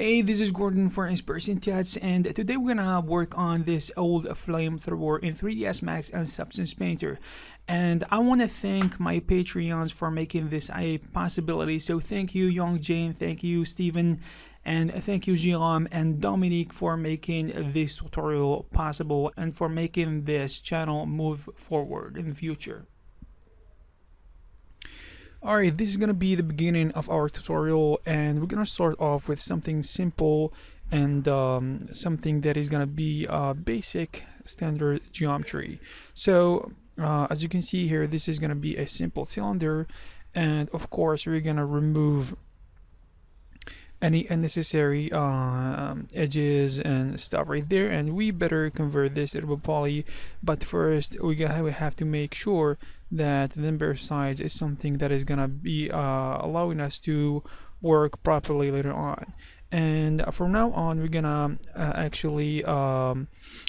Hey, this is Gordon for Inspiration Chats, and today we're gonna work on this old FlameThrower in 3ds Max and Substance Painter. And I want to thank my Patreons for making this a possibility. So thank you, Young Jane, thank you, Stephen, and thank you, Jiram and Dominique for making this tutorial possible and for making this channel move forward in the future. Alright, this is gonna be the beginning of our tutorial, and we're gonna start off with something simple and something that is gonna be basic standard geometry. So as you can see here, this is gonna be a simple cylinder, and of course we're gonna remove any unnecessary edges and stuff right there, and we better convert this to poly. But first we have to make sure that the number of sides is something that is gonna be allowing us to work properly later on. And from now on we're gonna actually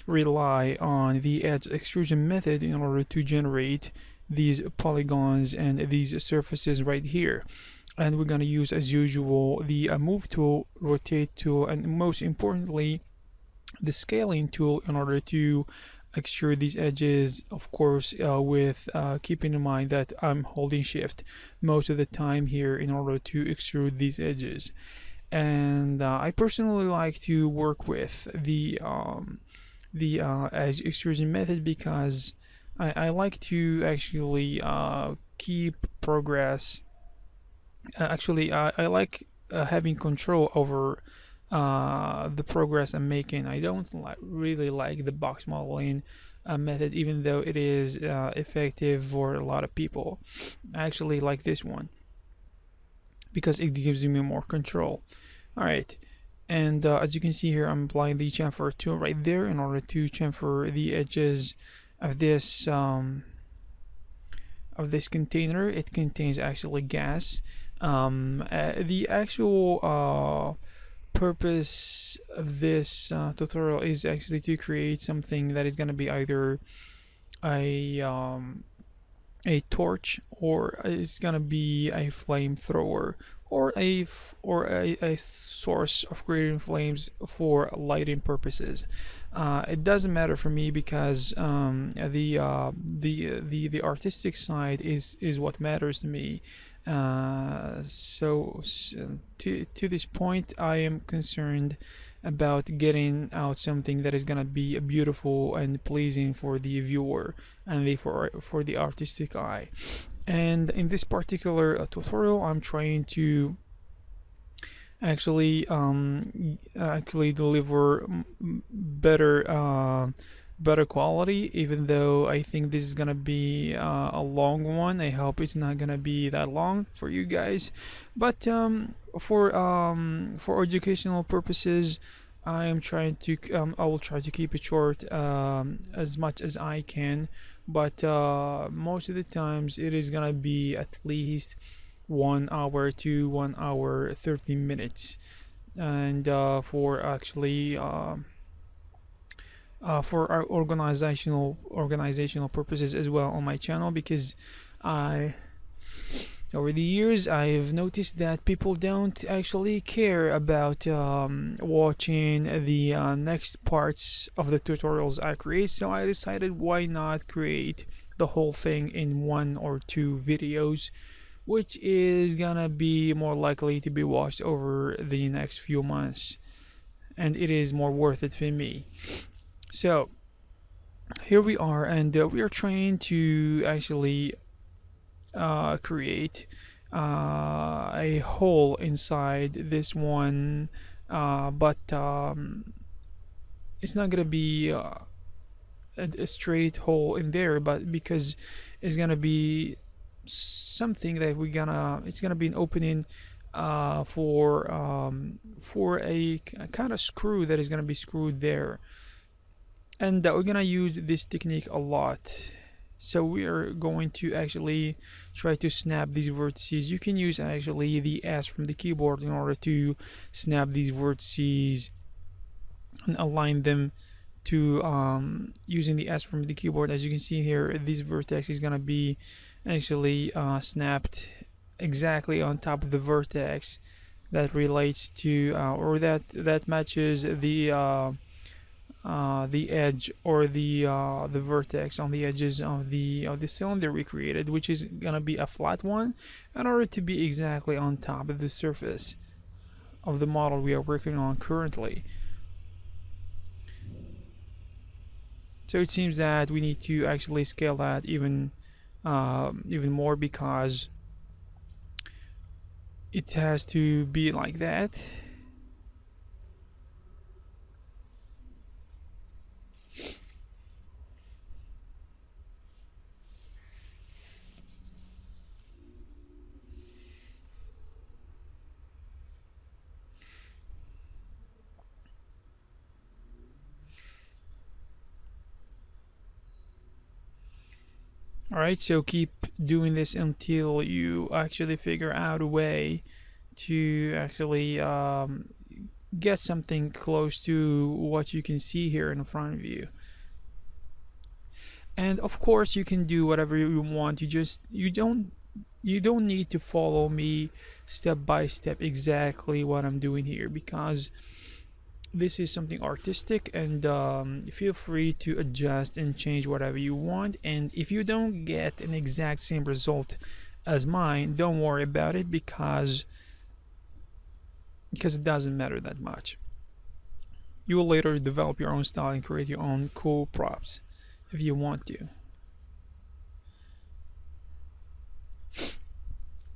rely on the edge extrusion method in order to generate these polygons and these surfaces right here. And we're going to use, as usual, the move tool, rotate tool, and most importantly the scaling tool in order to extrude these edges, of course with keeping in mind that I'm holding shift most of the time here in order to extrude these edges. And I personally like to work with the edge extrusion method because I like to actually keep progress. I like having control over the progress I'm making. I don't really like the box modeling method, even though it is effective for a lot of people. I actually like this one because it gives me more control. Alright, and as you can see here, I'm applying the chamfer tool right there in order to chamfer the edges of this container. It contains actually gas. The actual purpose of this tutorial is actually to create something that is going to be either a torch, or it's going to be a flamethrower, or a source of creating flames for lighting purposes. It doesn't matter for me because the artistic side is what matters to me. So to this point I am concerned about getting out something that is gonna be beautiful and pleasing for the viewer and for the artistic eye. And in this particular tutorial I'm trying to actually deliver better quality, even though I think this is gonna be a long one. I hope it's not gonna be that long for you guys, but for educational purposes I am trying to I will try to keep it short as much as I can, but most of the times it is gonna be at least 1 hour to 1 hour 30 minutes. And for actually for our organizational purposes as well on my channel, because over the years I've noticed that people don't actually care about watching the next parts of the tutorials I create, so I decided why not create the whole thing in 1 or 2 videos, which is gonna be more likely to be watched over the next few months, and it is more worth it for me. So here we are, and we are trying to actually create a hole inside this one, but it's not gonna be a straight hole in there, but because it's gonna be something that it's gonna be an opening for a kind of screw that is gonna be screwed there, and we're gonna use this technique a lot. So we are going to actually try to snap these vertices. You can use actually the S from the keyboard in order to snap these vertices and align them to using the S from the keyboard. As you can see here, this vertex is gonna be actually snapped exactly on top of the vertex that relates to or that matches the edge or the vertex on the edges of the cylinder we created, which is gonna be a flat one, in order to be exactly on top of the surface of the model we are working on currently. So it seems that we need to actually scale that even more, because it has to be like that. Alright, so keep doing this until you actually figure out a way to actually get something close to what you can see here in front of you. And of course you can do whatever you want. You don't need to follow me step by step exactly what I'm doing here, because this is something artistic, and feel free to adjust and change whatever you want. And if you don't get an exact same result as mine, don't worry about it, because it doesn't matter that much. You will later develop your own style and create your own cool props if you want to.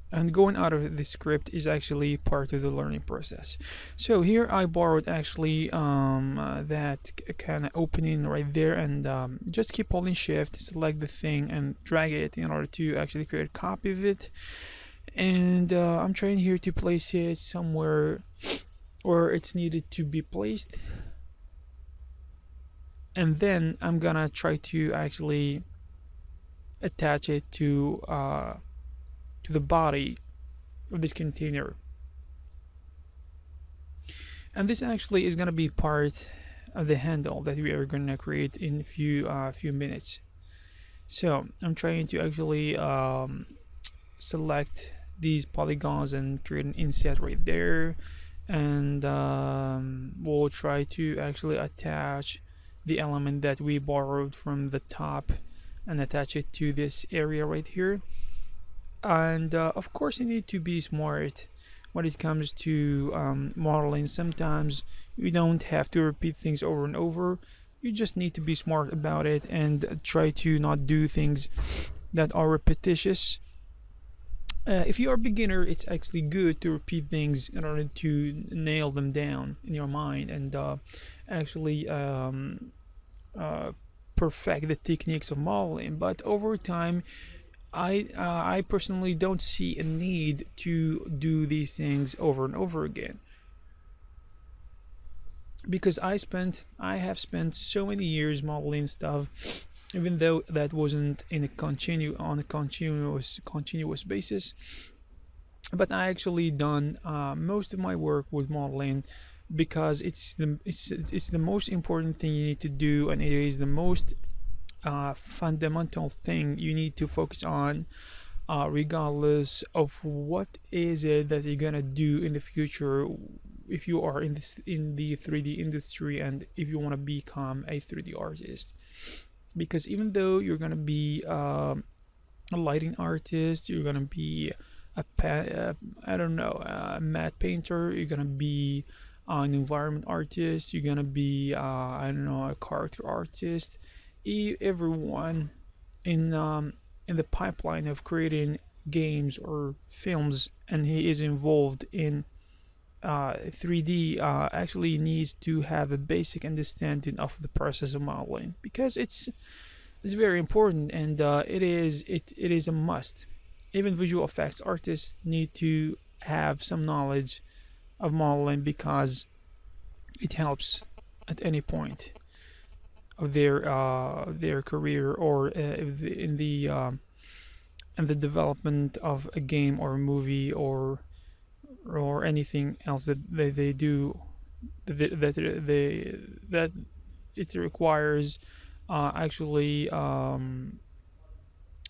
And going out of the script is actually part of the learning process. So here I borrowed actually that kind of opening right there, and just keep holding shift, select the thing and drag it in order to actually create a copy of it. And I'm trying here to place it somewhere where it's needed to be placed, and then I'm gonna try to actually attach it to the body of this container. And this actually is gonna be part of the handle that we are gonna create in a few minutes. So I'm trying to actually select these polygons and create an inset right there, and we'll try to actually attach the element that we borrowed from the top and attach it to this area right here. And of course you need to be smart when it comes to modeling. Sometimes you don't have to repeat things over and over. You just need to be smart about it and try to not do things that are repetitious. If you are a beginner, it's actually good to repeat things in order to nail them down in your mind, and actually perfect the techniques of modeling. But over time, I personally don't see a need to do these things over and over again, because I have spent so many years modeling stuff, even though that wasn't in a continuous basis. But I actually done most of my work with modeling, because it's the most important thing you need to do, and it is the most fundamental thing you need to focus on, regardless of what is it that you're gonna do in the future, if you are in the 3D industry, and if you want to become a 3D artist. Because even though you're gonna be a lighting artist, you're gonna be I don't know, a matte painter, you're gonna be an environment artist, you're gonna be I don't know, a character artist. Everyone in the pipeline of creating games or films, and he is involved in 3D, actually needs to have a basic understanding of the process of modeling, because it's very important, and it is a must. Even visual effects artists need to have some knowledge of modeling, because it helps at any point of their career, or in the development of a game or a movie, or anything else that they do, that it requires actually an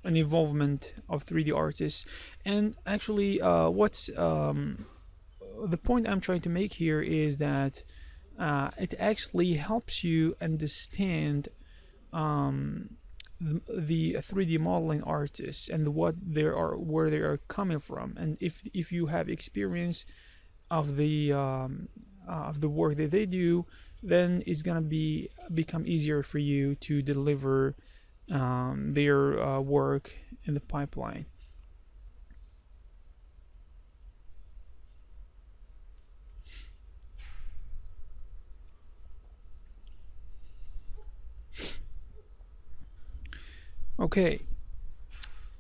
involvement of 3D artists. And actually, the point I'm trying to make here is that it actually helps you understand um, the 3D modeling artists and what they are, where they are coming from, and if you have experience of the work that they do, then it's gonna become easier for you to deliver their work in the pipeline. Okay,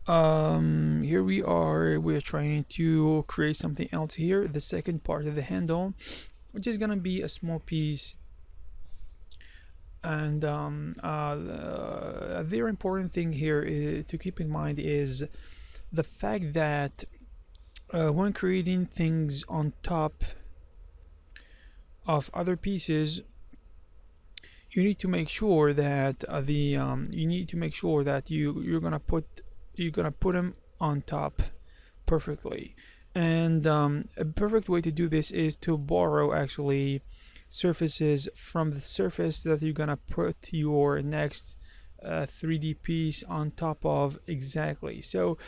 here we are. We're trying to create something else here. The second part of the handle, which is gonna be a small piece, and a very important thing here to keep in mind is the fact that when creating things on top of other pieces, you need to make sure that the you need to make sure that you're gonna put them on top perfectly. And a perfect way to do this is to borrow actually surfaces from the surface that you're gonna put your next 3D piece on top of exactly. So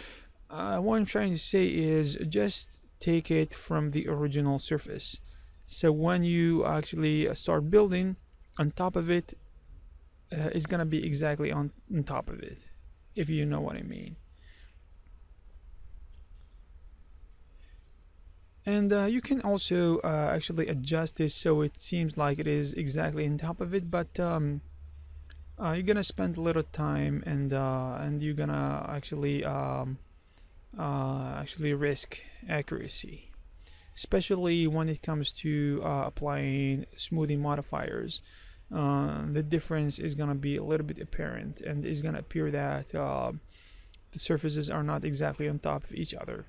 what I'm trying to say is just take it from the original surface. So when you actually start building on top of it, it's gonna be exactly on top of it, if you know what I mean. And you can also actually adjust this so it seems like it is exactly on top of it, but you're gonna spend a little time, and you're gonna actually risk accuracy, especially when it comes to applying smoothing modifiers. The difference is gonna be a little bit apparent, and it's gonna appear that the surfaces are not exactly on top of each other.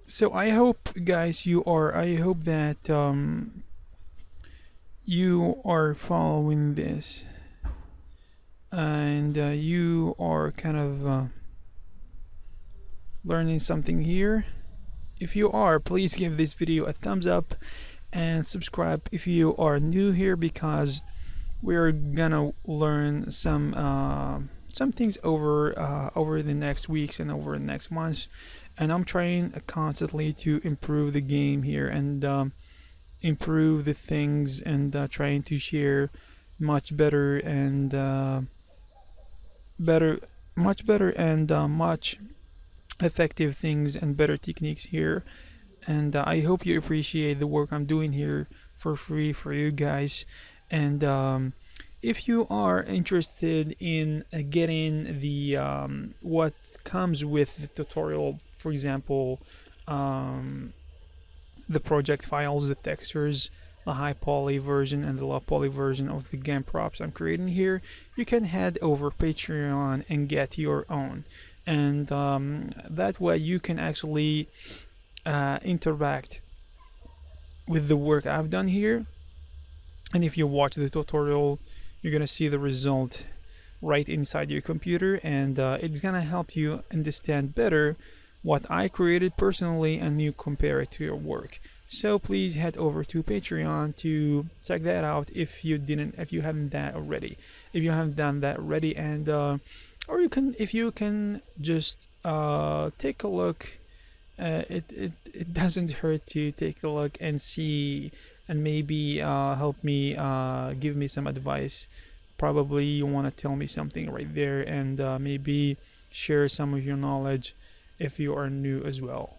So I hope, guys, I hope that you are following this, and you are kind of learning something here. If you are, please give this video a thumbs up and subscribe if you are new here, because we're gonna learn some things over the next weeks and over the next months, and I'm trying constantly to improve the game here, and improve the things, and trying to share much better and better much better and much effective things and better techniques here. And I hope you appreciate the work I'm doing here for free for you guys. And if you are interested in getting the what comes with the tutorial, for example, um, the project files, the textures, the high poly version and the low poly version of the game props I'm creating here, you can head over Patreon and get your own. And that way you can actually interact with the work I've done here. And if you watch the tutorial, you're gonna see the result right inside your computer, and it's gonna help you understand better what I created personally, and you compare it to your work. So please head over to Patreon to check that out if you haven't that already. If you haven't done that already, and or you can, if you can just take a look. It doesn't hurt to take a look and see, and maybe help me, give me some advice. Probably you want to tell me something right there, and maybe share some of your knowledge if you are new as well.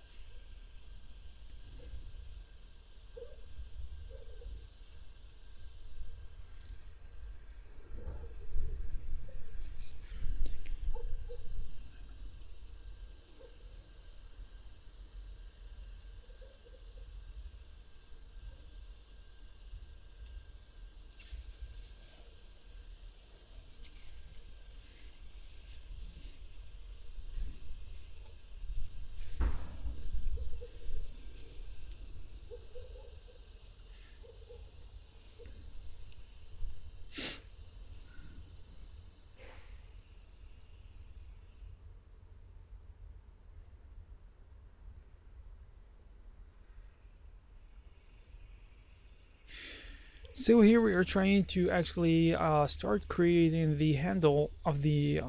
So here we are trying to actually start creating the handle of the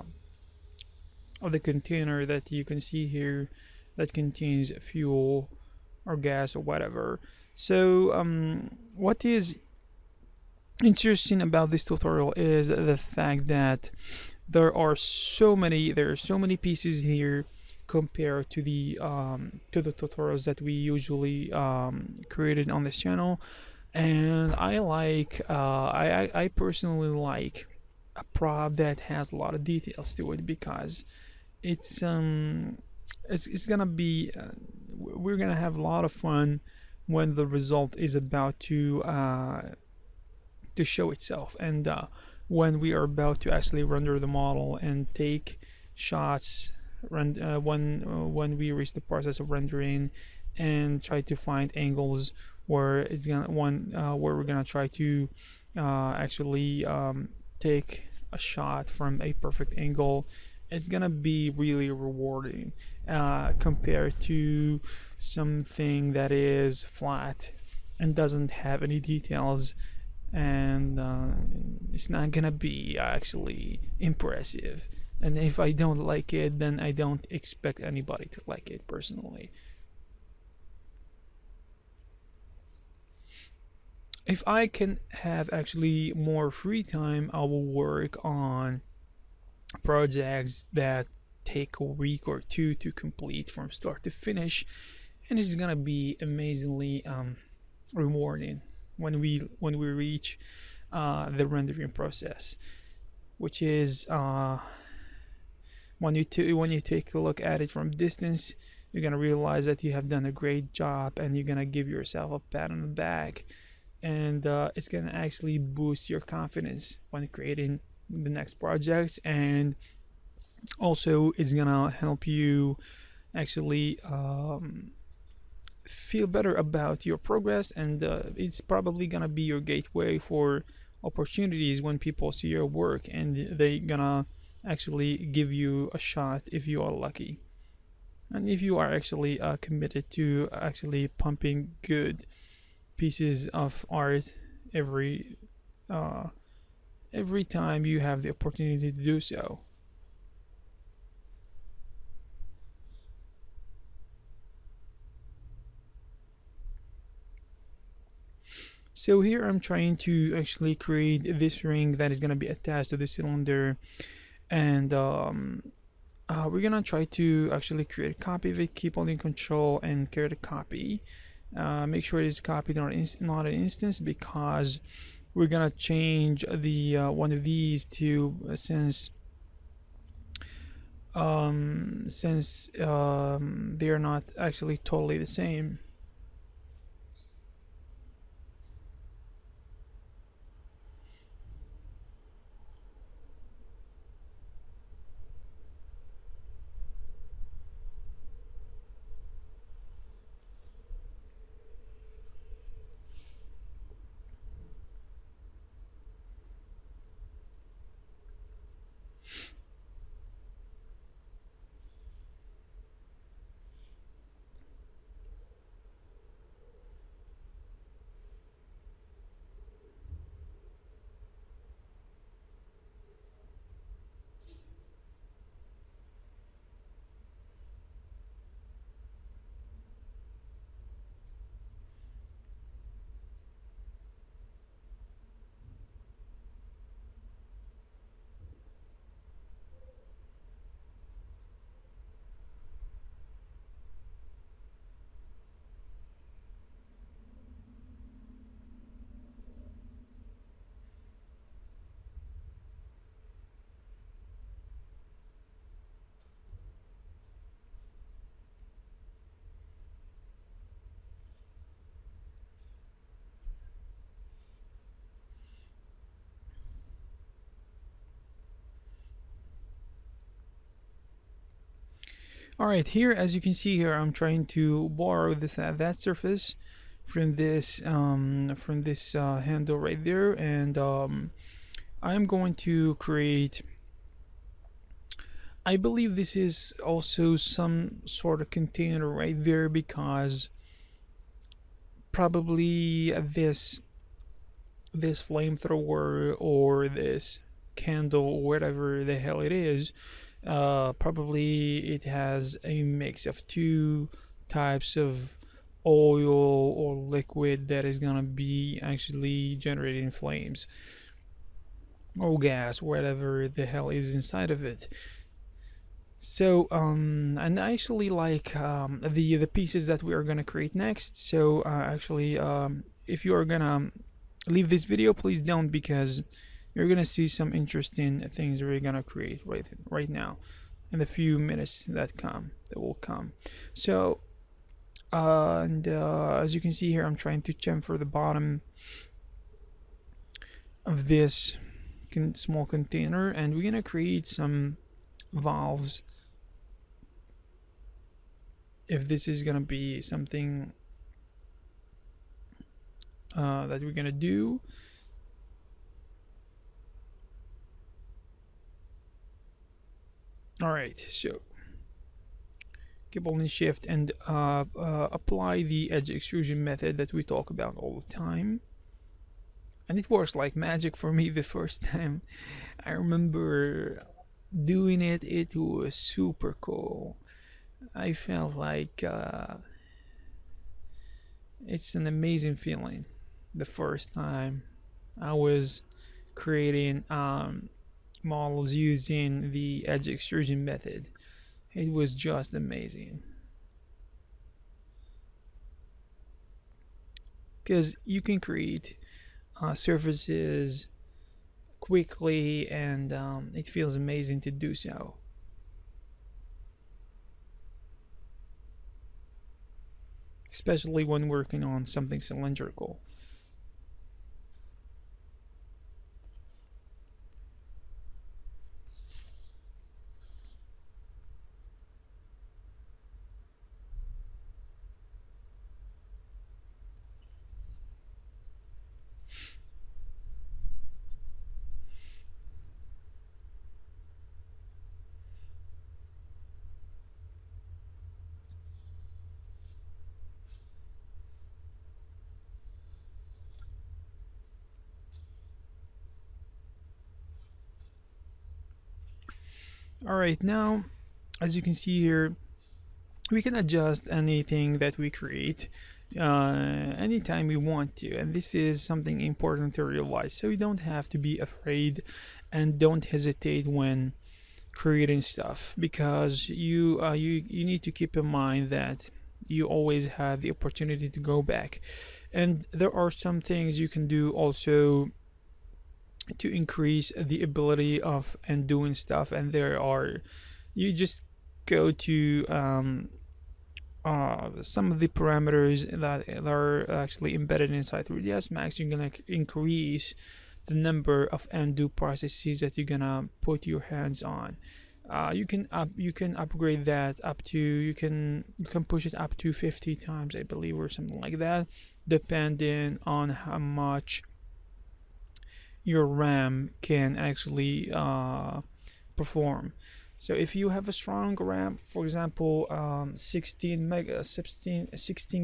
container that you can see here that contains fuel or gas or whatever. So what is interesting about this tutorial is the fact that there are so many pieces here compared to the tutorials that we usually created on this channel. And I personally like a prop that has a lot of details to it, because it's it's gonna be we're gonna have a lot of fun when the result is about to show itself, and when we are about to actually render the model and take shots when we reach the process of rendering and try to find angles where it's gonna one where we're gonna try to actually take a shot from a perfect angle. It's gonna be really rewarding compared to something that is flat and doesn't have any details, and it's not gonna be actually impressive. And if I don't like it, then I don't expect anybody to like it personally. If I can have actually more free time, I will work on projects that take a week or two to complete from start to finish, and it's gonna be amazingly rewarding when we reach the rendering process, which is when you take a look at it from distance, you're gonna realize that you have done a great job, and you're gonna give yourself a pat on the back, and it's gonna actually boost your confidence when creating the next projects, and also it's gonna help you actually feel better about your progress, and it's probably gonna be your gateway for opportunities when people see your work, and they gonna actually give you a shot if you are lucky, and if you are actually committed to actually pumping good pieces of art every uh, every time you have the opportunity to do so. So here I'm trying to actually create this ring that is going to be attached to the cylinder, and we're gonna try to actually create a copy of it. Keep holding control and create a copy. Make sure it is copied, not an instance, because we're gonna change the one of these to since they are not actually totally the same. Alright, here as you can see here, I'm trying to borrow this that surface from this handle right there, and I'm going to create, I believe this is also some sort of container right there, because probably this flamethrower or this candle, whatever the hell it is, probably it has a mix of two types of oil or liquid that is gonna be actually generating flames or gas, whatever the hell is inside of it. So and I actually like the pieces that we are gonna create next. So actually, if you are gonna leave this video, please don't, because you're gonna see some interesting things we're gonna create right now in the few minutes that will come. So and as you can see here, I'm trying to chamfer the bottom of this small container, and we're gonna create some valves. If this is gonna be something that we're gonna do, all right, so keep holding shift and apply the edge extrusion method that we talk about all the time, and it works like magic for me the first time. I remember doing it. It was super cool. I felt like it's an amazing feeling the first time I was creating models using the edge extrusion method. It was just amazing, because you can create surfaces quickly, and it feels amazing to do so. Especially when working on something cylindrical. Alright, now as you can see here, we can adjust anything that we create anytime we want to, and this is something important to realize, so you don't have to be afraid and don't hesitate when creating stuff, because you need to keep in mind that you always have the opportunity to go back, and there are some things you can do also to increase the ability of and doing stuff, and there are, you just go to some of the parameters that are actually embedded inside 3ds Max. You're gonna increase the number of undo processes that you're gonna put your hands on. You can upgrade that up to, you can push it up to 50 times, I believe, or something like that, depending on how much your RAM can actually perform. So if you have a strong RAM, for example 16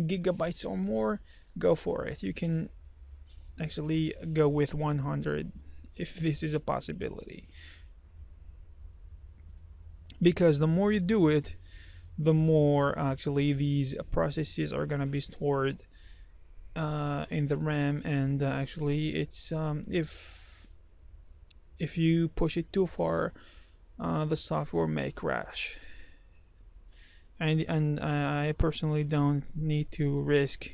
gigabytes or more, go for it. You can actually go with 100 if this is a possibility, because the more you do it, the more actually these processes are gonna be stored in the RAM, and actually it's if you push it too far, the software may crash, and I personally don't need to risk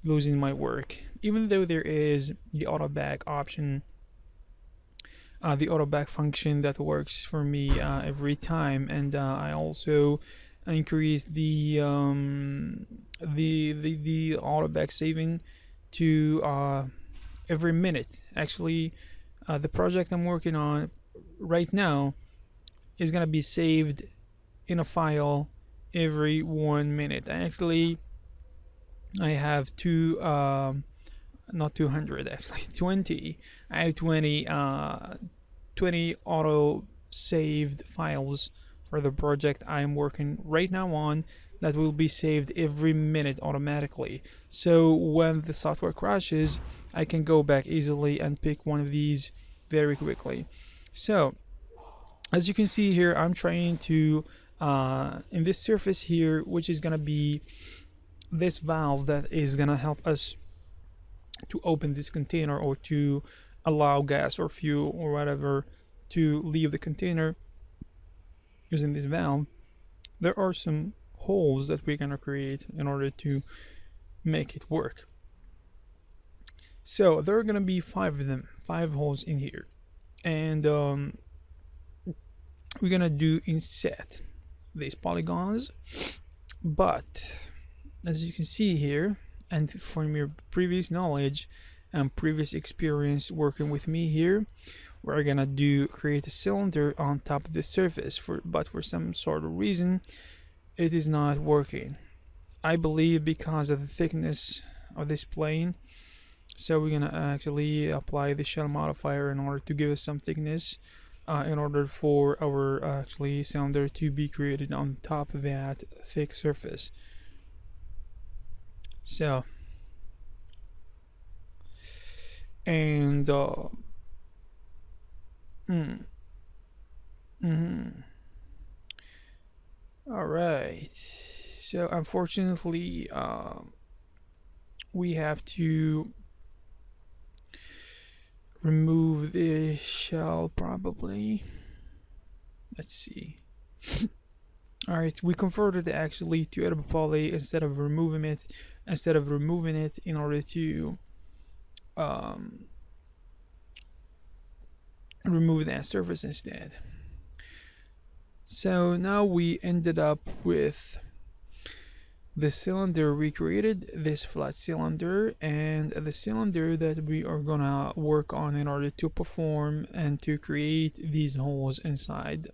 losing my work, even though there is the auto back option, the auto back function that works for me every time, and I also increased the auto back saving to every minute. Actually, the project I'm working on right now is gonna be saved in a file every 1 minute. I have two not 200, actually 20. I have 20 auto saved files for the project I'm working right now on, that will be saved every minute automatically. So when the software crashes, I can go back easily and pick one of these very quickly. So as you can see here, I'm trying to in this surface here, which is gonna be this valve that is gonna help us to open this container or to allow gas or fuel or whatever to leave the container using this valve. There are some holes that we're gonna create in order to make it work. So there are gonna be 5 of them, 5 holes in here, and we're gonna do inset these polygons. But as you can see here, and from your previous knowledge and previous experience working with me here, we're gonna create a cylinder on top of the surface, but for some sort of reason it is not working. I believe because of the thickness of this plane. So we're gonna actually apply the shell modifier in order to give us some thickness, in order for our actually cylinder to be created on top of that thick surface. So, and all right. So unfortunately, we have to remove the shell probably. Let's see. Alright, we converted it actually to edible poly instead of removing it in order to remove that surface instead. So now we ended up with the cylinder we created, this flat cylinder, and the cylinder that we are gonna work on in order to perform and to create these holes inside.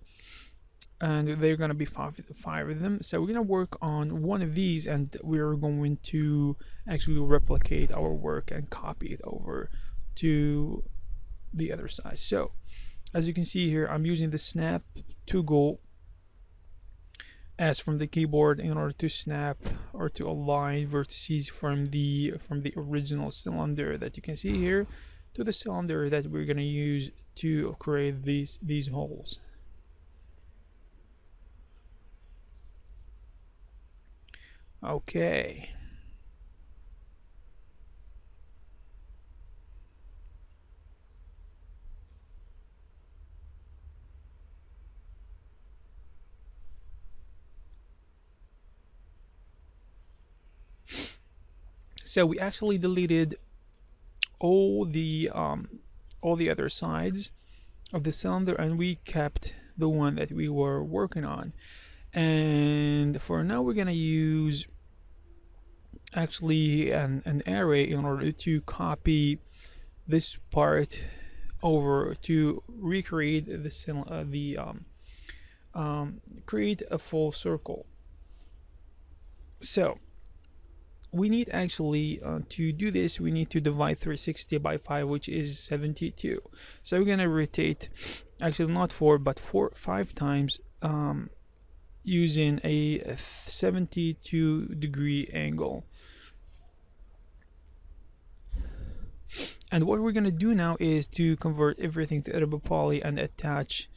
And they're gonna be five of them. So we're gonna work on one of these, and we're going to actually replicate our work and copy it over to the other side. So as you can see here, I'm using the snap to go as from the keyboard in order to snap or to align vertices from the original cylinder that you can see here to the cylinder that we're going to use to create these holes. Okay. So we actually deleted all the other sides of the cylinder, and we kept the one that we were working on. And for now, we're gonna use actually an array in order to copy this part over to recreate create a full circle. So we need actually to do this, we need to divide 360 by 5, which is 72. So we're gonna rotate, actually not 4 but 5 times, using a 72-degree angle. And what we're gonna do now is to convert everything to editable poly and attach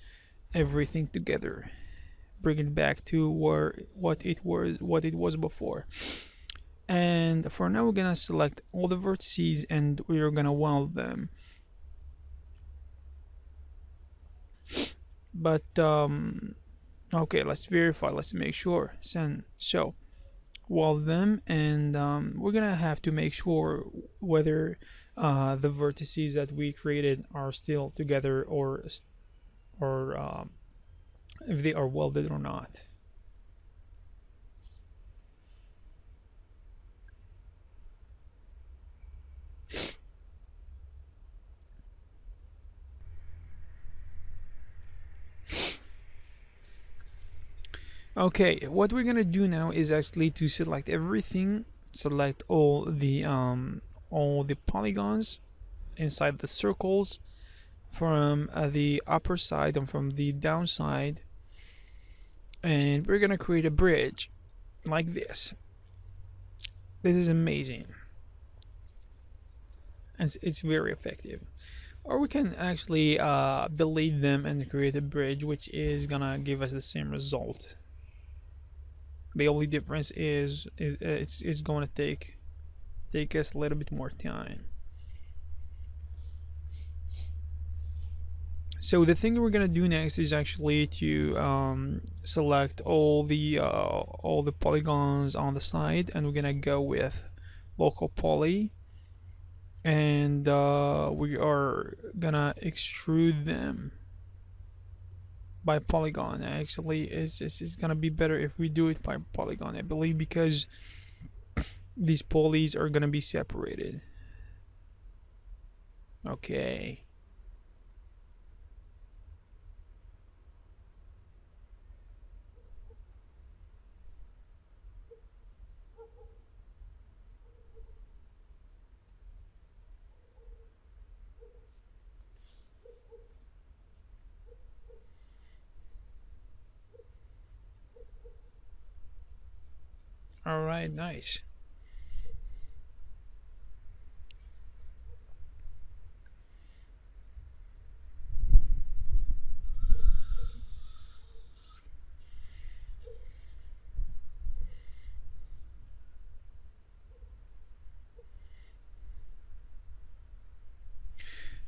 everything together, bring it back to what it was before. And for now, we're gonna select all the vertices and we're gonna weld them. But okay, let's verify, let's make sure. So weld them, and we're gonna have to make sure whether the vertices that we created are still together, or if they are welded or not. Okay, what we're gonna do now is actually to select everything, select all the polygons inside the circles from the upper side and from the downside, and we're gonna create a bridge like this. This is amazing. and it's very effective. Or we can actually delete them and create a bridge, which is gonna give us the same result. The only difference is it's going to take us a little bit more time. So the thing we're gonna do next is actually to select all the polygons on the side, and we're gonna go with local poly, and we are gonna extrude them by polygon. Actually, it's gonna be better if we do it by polygon, I believe, because these polys are gonna be separated. Okay. All right, nice.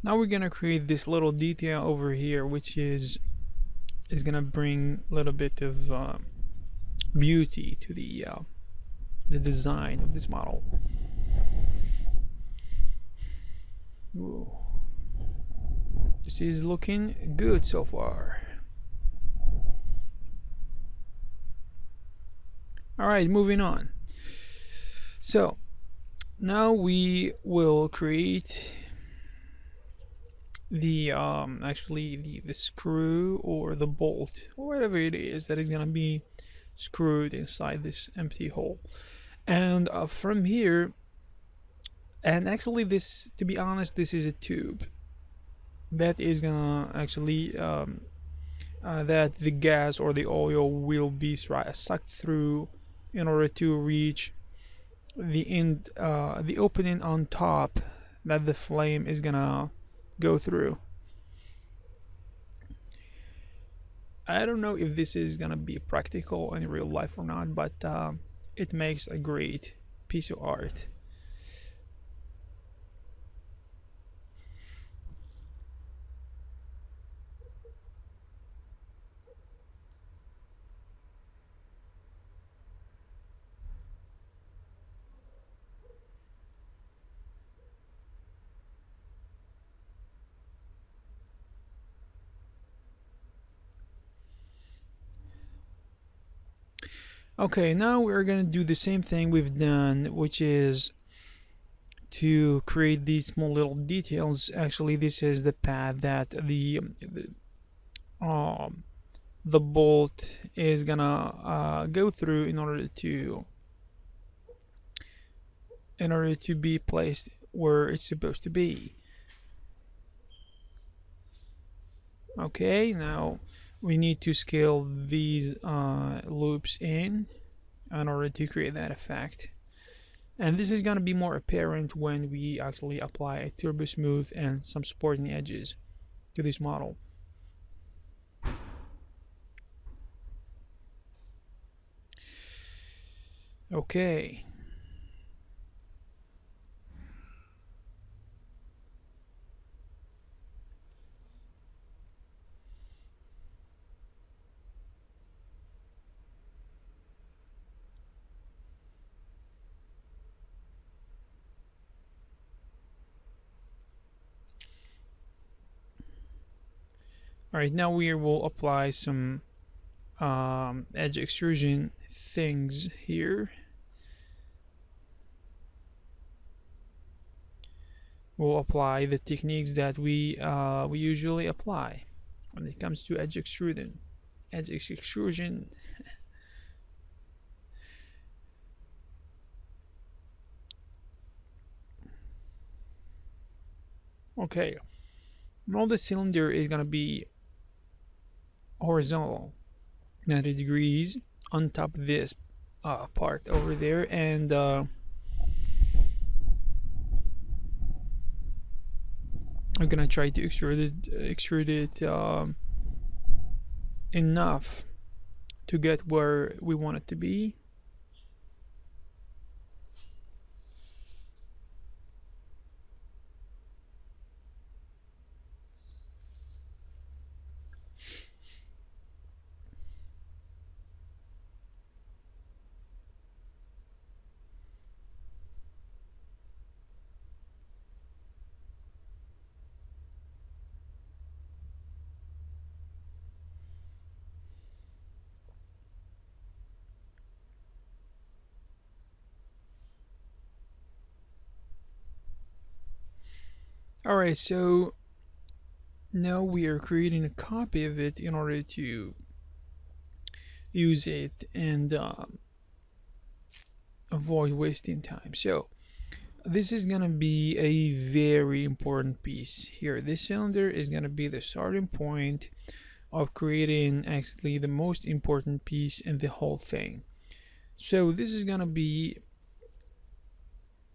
Now we're gonna create this little detail over here, which is gonna bring a little bit of beauty to the design of this model. Ooh. This is looking good so far. Alright, moving on. So now we will create the actually the screw or the bolt or whatever it is that is gonna be screwed inside this empty hole. And from here, and actually this, to be honest, this is a tube that is gonna actually that the gas or the oil will be sucked through in order to reach the end, the opening on top that the flame is gonna go through. I don't know if this is gonna be practical in real life or not, but it makes a great piece of art. Okay, now we're gonna do the same thing we've done, which is to create these small little details. Actually, this is the path that um, the bolt is gonna go through in order to be placed where it's supposed to be. Okay, now we need to scale these loops in order to create that effect. And this is going to be more apparent when we actually apply a turbo smooth and some supporting edges to this model. Okay. Alright, now we will apply some edge extrusion things here. We'll apply the techniques that we usually apply when it comes to edge extrusion. Edge extrusion. Okay, now the cylinder is gonna be horizontal 90 degrees on top of this part over there, and I'm gonna try to extrude it enough to get where we want it to be. Alright, so now we are creating a copy of it in order to use it and avoid wasting time. So this is gonna be a very important piece here. This cylinder is gonna be the starting point of creating actually the most important piece in the whole thing. So this is gonna be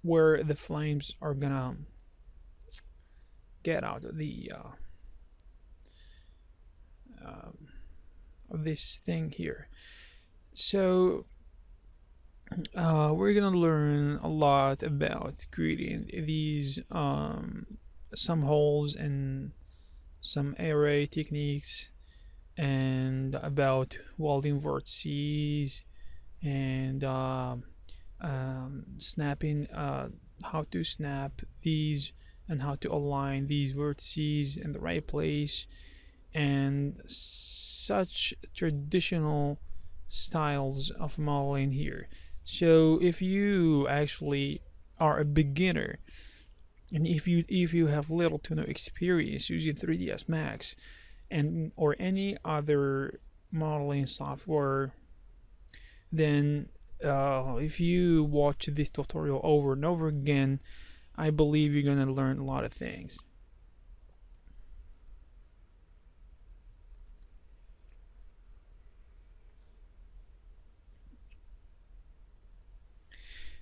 where the flames are gonna get out of the of this thing here. So we're gonna learn a lot about creating these some holes and some array techniques, and about welding vertices, and snapping, how to snap these and how to align these vertices in the right place, and such traditional styles of modeling here. So if you actually are a beginner, and if you have little to no experience using 3ds Max and or any other modeling software, then if you watch this tutorial over and over again, I believe you're gonna learn a lot of things.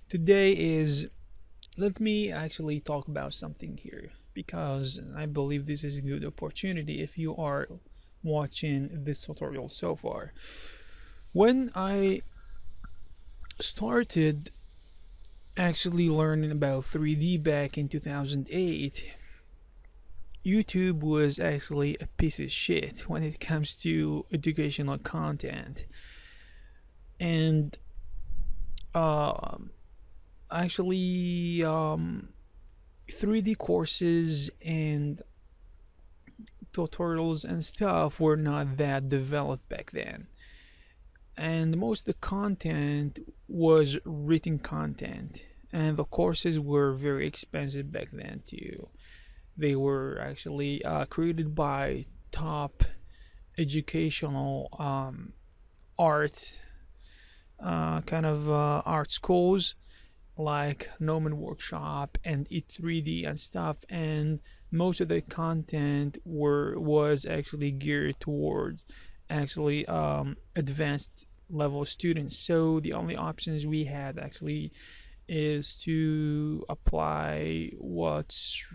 Today is, let me actually talk about something here, because I believe this is a good opportunity if you are watching this tutorial so far. When I started actually learning about 3D back in 2008, YouTube was actually a piece of shit when it comes to educational content. And actually 3D courses and tutorials and stuff were not that developed back then, and most of the content was written content, and the courses were very expensive back then too. They were actually created by top educational art kind of art schools like Gnomon Workshop and Eat3D and stuff, and most of the content was actually geared towards actually advanced level students. So the only options we had actually is to apply what's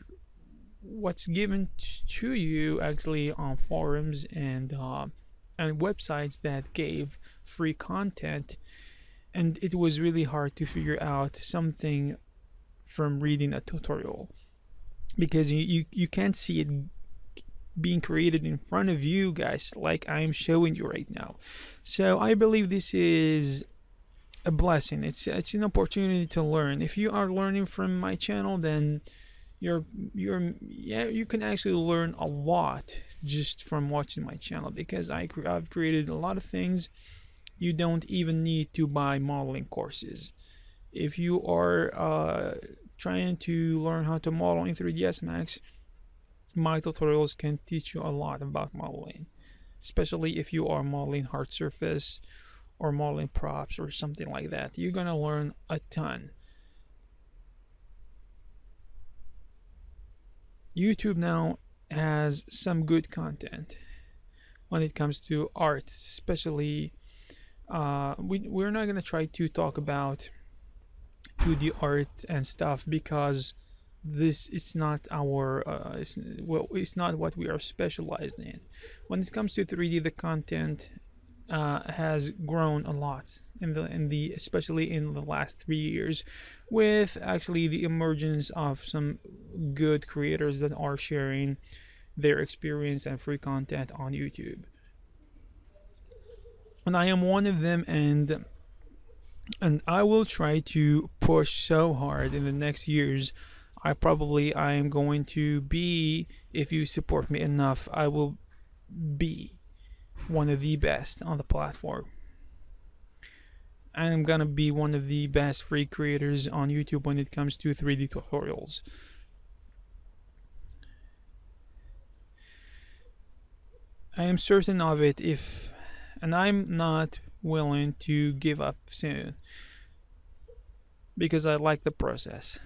given to you actually on forums and websites that gave free content, and it was really hard to figure out something from reading a tutorial, because you can't see it being created in front of you guys like I'm showing you right now. So I believe this is a blessing. It's an opportunity to learn. If you are learning from my channel, then you're yeah, you can actually learn a lot just from watching my channel, because I've created a lot of things. You don't even need to buy modeling courses. If you are trying to learn how to model in 3ds Max, my tutorials can teach you a lot about modeling, especially if you are modeling hard surface or modeling props or something like that. You're gonna learn a ton. YouTube now has some good content when it comes to art, especially we're not gonna try to talk about 2D art and stuff, because this is not our it's not what we are specialized in. When it comes to 3D, the content has grown a lot in the especially in the last 3 years, with actually the emergence of some good creators that are sharing their experience and free content on YouTube. And I am one of them, and I will try to push so hard in the next years. I am going to be, if you support me enough, I will be one of the best on the platform. I'm gonna be one of the best free creators on YouTube when it comes to 3D tutorials. I am certain of it, if and I'm not willing to give up soon because I like the process.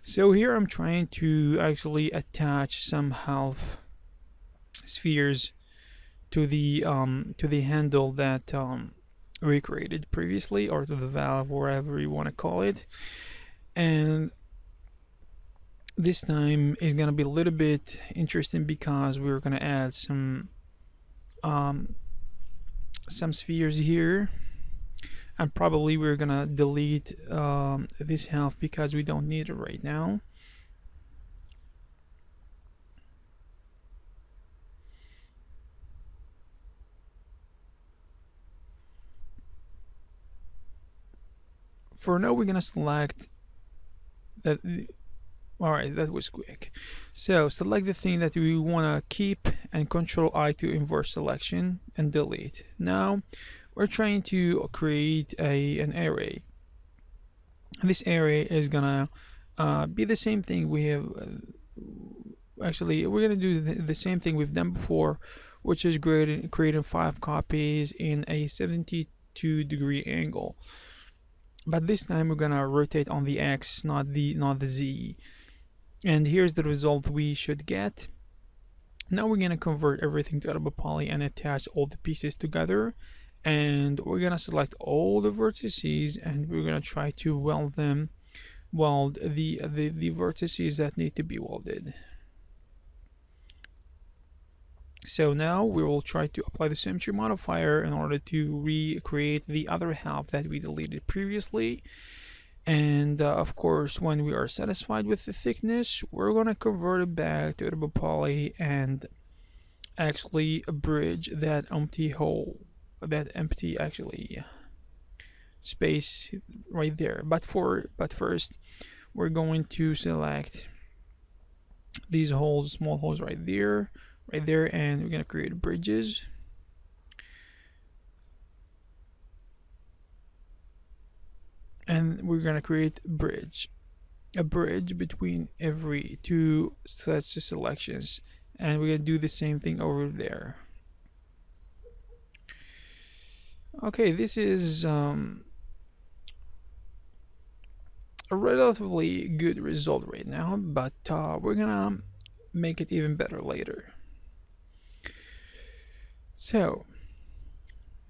So here I'm trying to actually attach some half spheres to the handle that we created previously, or to the valve, wherever you want to call it. And this time is gonna be a little bit interesting because we're gonna add some spheres here, and probably we're gonna delete this half because we don't need it right now. For now, we're gonna select that. Alright, that was quick. So select the thing that we want to keep and Control I to invert selection and delete. Now we're trying to create an array. And this array is gonna be the same thing we have. Actually, we're gonna do the same thing we've done before, which is creating 5 copies in a 72-degree angle. But this time we're gonna rotate on the X, not the Z. And here's the result we should get. Now we're gonna convert everything to edible poly and attach all the pieces together, and we're gonna select all the vertices, and we're gonna try to weld the vertices that need to be welded. So now we will try to apply the symmetry modifier in order to recreate the other half that we deleted previously. And of course, when we are satisfied with the thickness, we're going to convert it back to edible poly and actually bridge that empty hole, that empty actually space right there. But first, we're going to select these holes, small holes right there, and we're going to create bridges. And we're gonna create a bridge between every 2 sets of selections, and we're gonna do the same thing over there. Okay, this is a relatively good result right now, but we're gonna make it even better later. So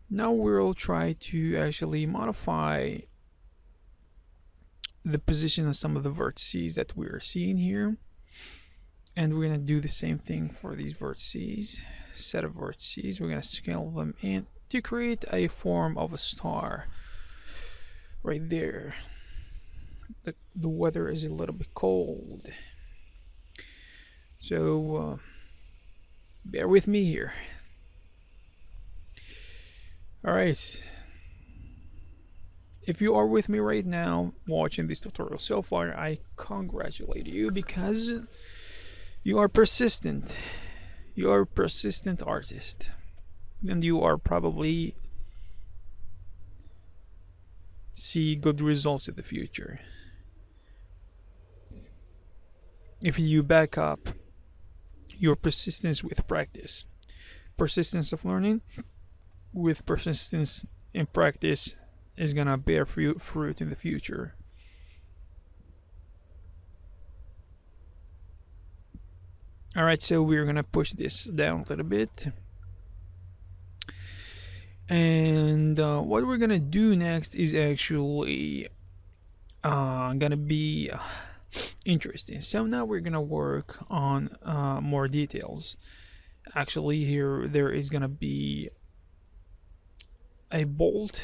now we'll try to actually modify the position of some of the vertices that we're seeing here, and we're going to do the same thing for these vertices. Set of vertices, we're going to scale them in to create a form of a star right there. The weather is a little bit cold, so bear with me here. Alright, if you are with me right now watching this tutorial so far, I congratulate you because you are persistent. You are a persistent artist, and you are probably see good results in the future if you back up your persistence with practice. Persistence of learning with persistence in practice is gonna bear fruit in the future. Alright, so we're gonna push this down a little bit, and And what we're gonna do next is actually gonna be interesting. So now we're gonna work on more details. Actually, here there is gonna be a bolt.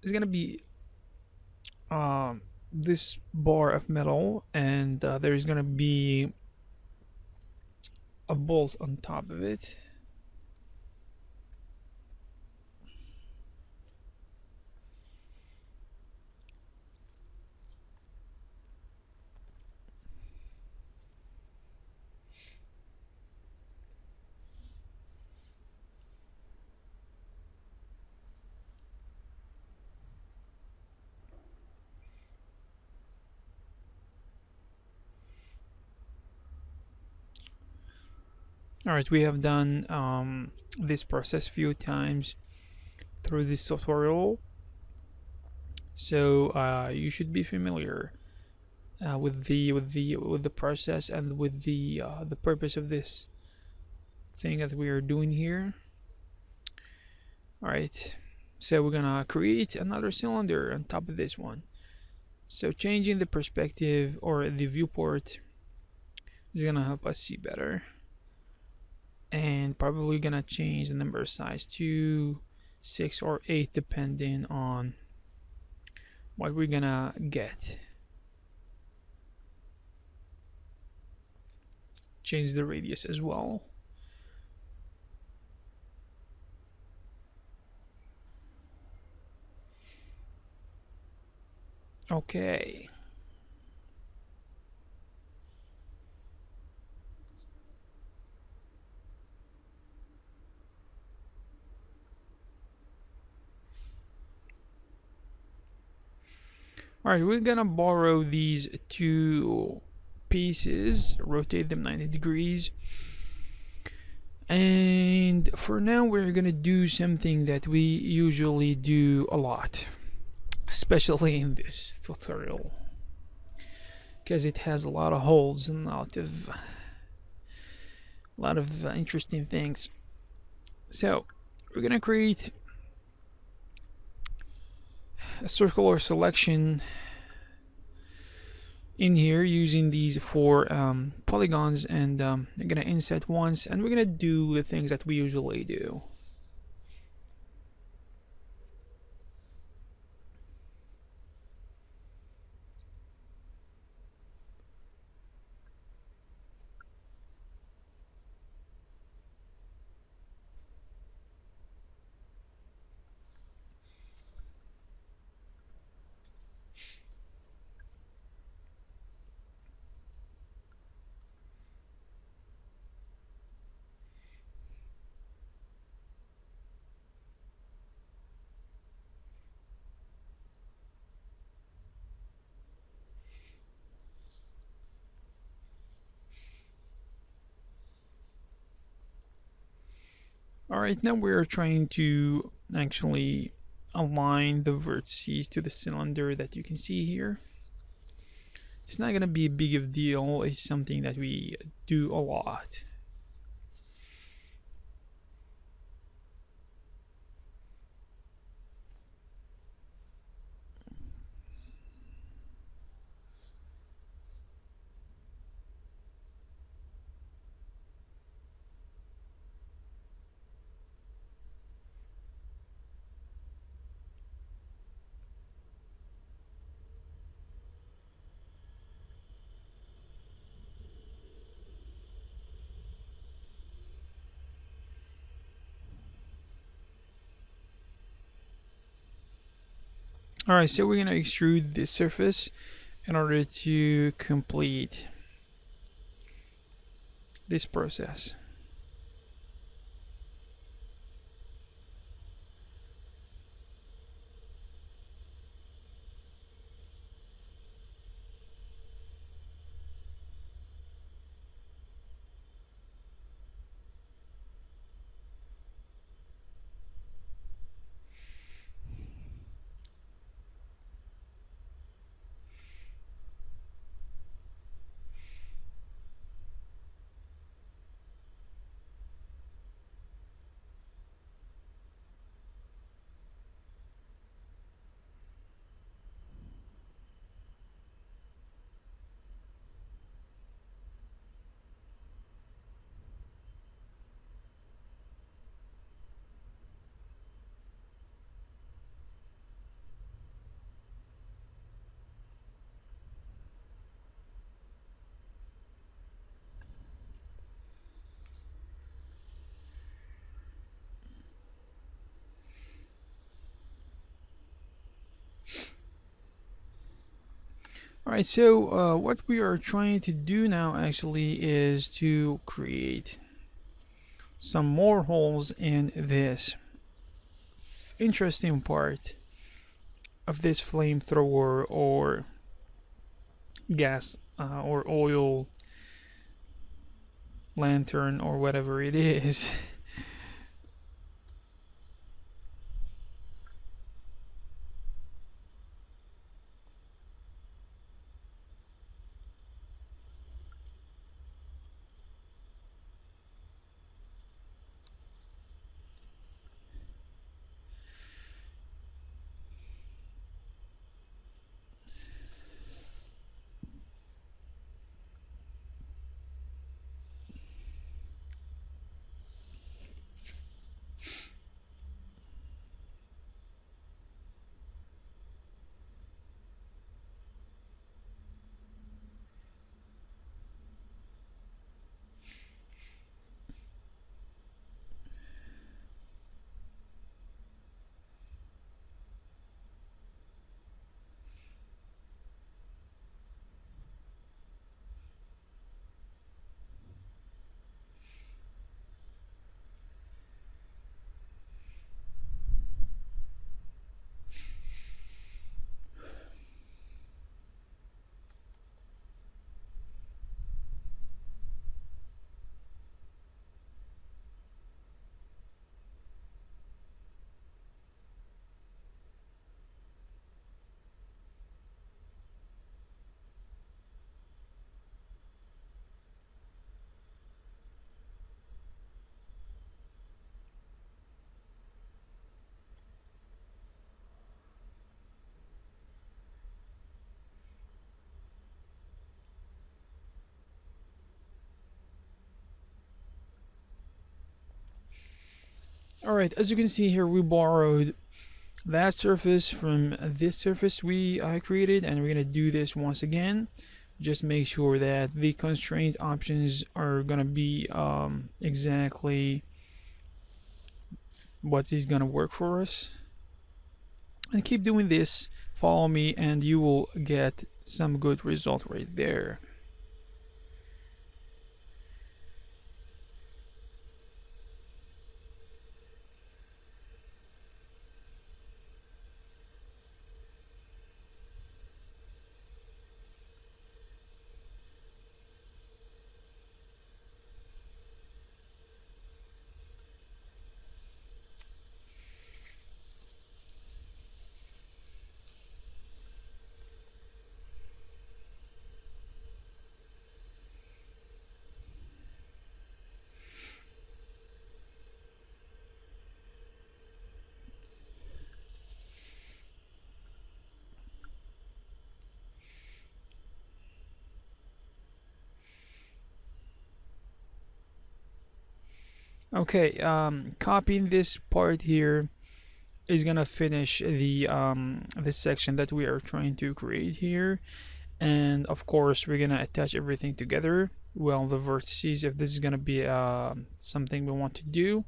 It's gonna be this bar of metal, and there's gonna be a bolt on top of it. Alright, we have done this process few times through this tutorial, so you should be familiar with the process and with the purpose of this thing that we are doing here. Alright, so we're gonna create another cylinder on top of this one. So changing the perspective or the viewport is gonna help us see better, and probably gonna change the number size to 6 or 8 depending on what we're gonna get. Change the radius as well. Okay. Alright, we're gonna borrow these two pieces, rotate them 90 degrees, and for now we're gonna do something that we usually do a lot, especially in this tutorial, because it has a lot of holes and a lot of interesting things. So we're gonna create a circular selection in here using these four polygons, and I'm gonna inset once, and we're gonna do the things that we usually do. Alright, now we're trying to actually align the vertices to the cylinder that you can see here. It's not gonna be a big of a deal, it's something that we do a lot. Alright, so we're gonna extrude this surface in order to complete this process. Alright, so what we are trying to do now actually is to create some more holes in this interesting part of this flamethrower or gas or oil lantern or whatever it is. Alright, as you can see here, we borrowed that surface from this surface we created, and we're gonna do this once again. Just make sure that the constraint options are gonna be exactly what is gonna work for us, and keep doing this. Follow me and you will get some good result right there. Okay, copying this part here is gonna finish the this section that we are trying to create here, and of course we're gonna attach everything together. Well, the vertices, if this is gonna be something we want to do.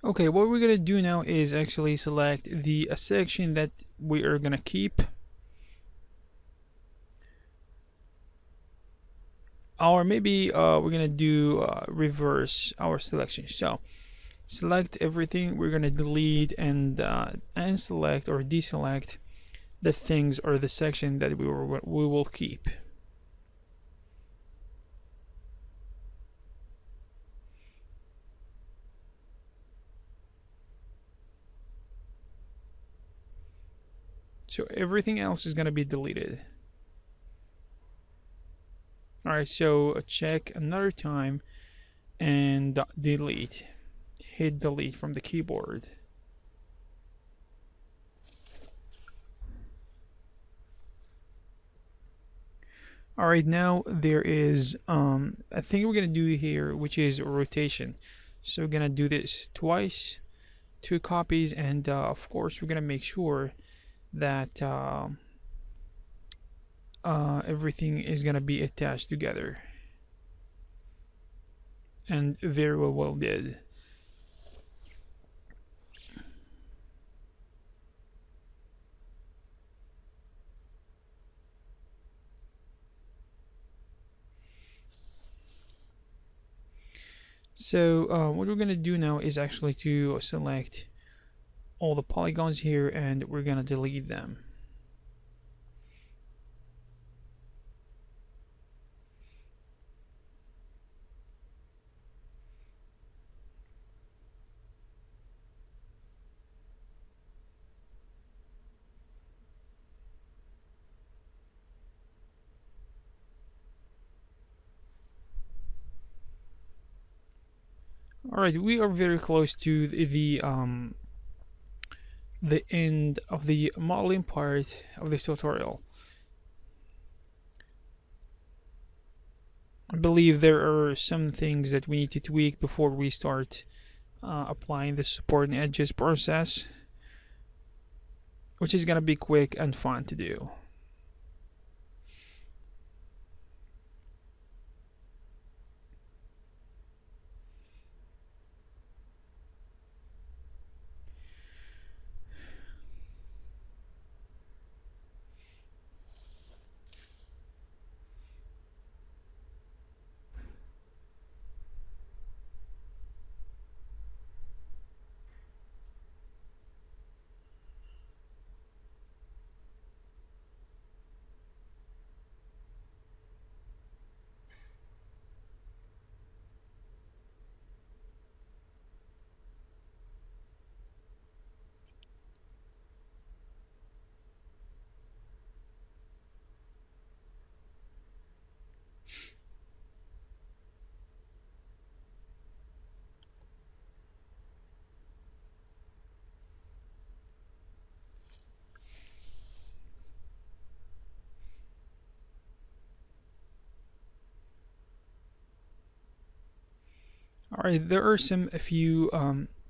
Okay, what we're gonna do now is actually select the section that we are gonna keep, or maybe we're gonna do reverse our selection. So select everything, we're gonna delete and select or deselect the things or the section that we will keep. So everything else is gonna be deleted. Alright, so check another time and delete. Hit delete from the keyboard. Alright, now there is a thing we're gonna do here, which is rotation. So we're gonna do this twice, 2 copies, and of course we're gonna make sure that everything is gonna be attached together, and very well did. So what we're gonna do now is actually to select all the polygons here, and we're gonna delete them. Alright, we are very close to the end of the modeling part of this tutorial. I believe there are some things that we need to tweak before we start applying the support and edges process, which is gonna be quick and fun to do. Alright, there are a few